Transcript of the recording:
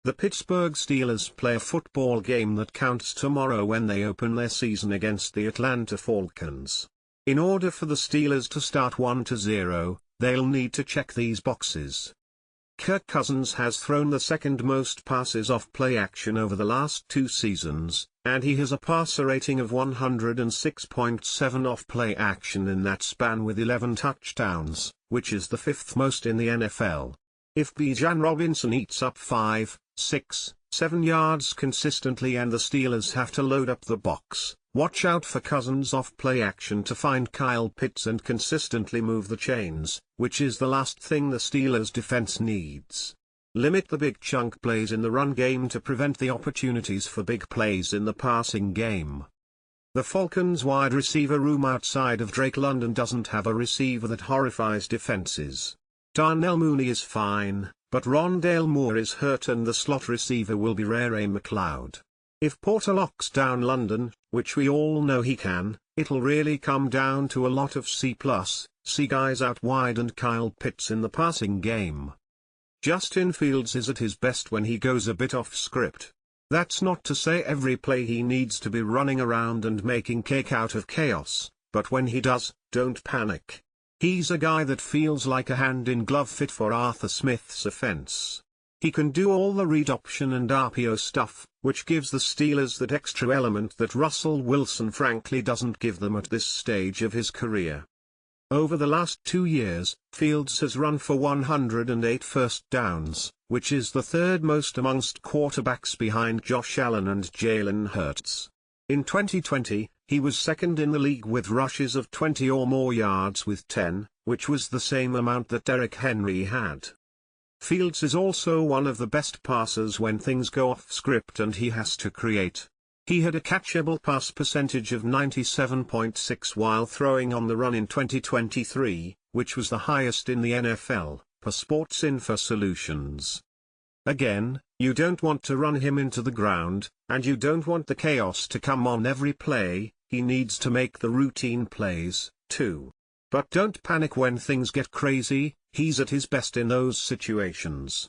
The Pittsburgh Steelers play a football game that counts tomorrow when they open their season against the Atlanta Falcons. In order for the Steelers to start 1-0, they'll need to check these boxes. Kirk Cousins has thrown the second most passes off play action over the last 2 seasons, and he has a passer rating of 106.7 off play action in that span with 11 touchdowns, which is the 5th most in the NFL. If Bijan Robinson eats up 5, 6, 7 yards consistently and the Steelers have to load up the box, watch out for Cousins off play action to find Kyle Pitts and consistently move the chains, which is the last thing the Steelers defense needs. Limit the big chunk plays in the run game to prevent the opportunities for big plays in the passing game. The Falcons' wide receiver room outside of Drake London doesn't have a receiver that horrifies defenses. Darnell Mooney is fine, but Rondale Moore is hurt and the slot receiver will be Ray-Ray McCloud. If Porter locks down London, which we all know he can, it'll really come down to a lot of C+ C guys out wide and Kyle Pitts in the passing game. Justin Fields is at his best when he goes a bit off script. That's not to say every play he needs to be running around and making cake out of chaos, but when he does, don't panic. He's a guy that feels like a hand-in-glove fit for Arthur Smith's offense. He can do all the read option and RPO stuff, which gives the Steelers that extra element that Russell Wilson frankly doesn't give them at this stage of his career. Over the last 2 years, Fields has run for 108 first downs, which is the 3rd most amongst quarterbacks behind Josh Allen and Jalen Hurts. In 2020, he was 2nd in the league with rushes of 20 or more yards with 10, which was the same amount that Derrick Henry had. Fields is also one of the best passers when things go off script and he has to create. He had a catchable pass percentage of 97.6 while throwing on the run in 2023, which was the highest in the NFL, per Sports Info Solutions. Again, you don't want to run him into the ground, and you don't want the chaos to come on every play. He needs to make the routine plays, too. But don't panic when things get crazy, he's at his best in those situations.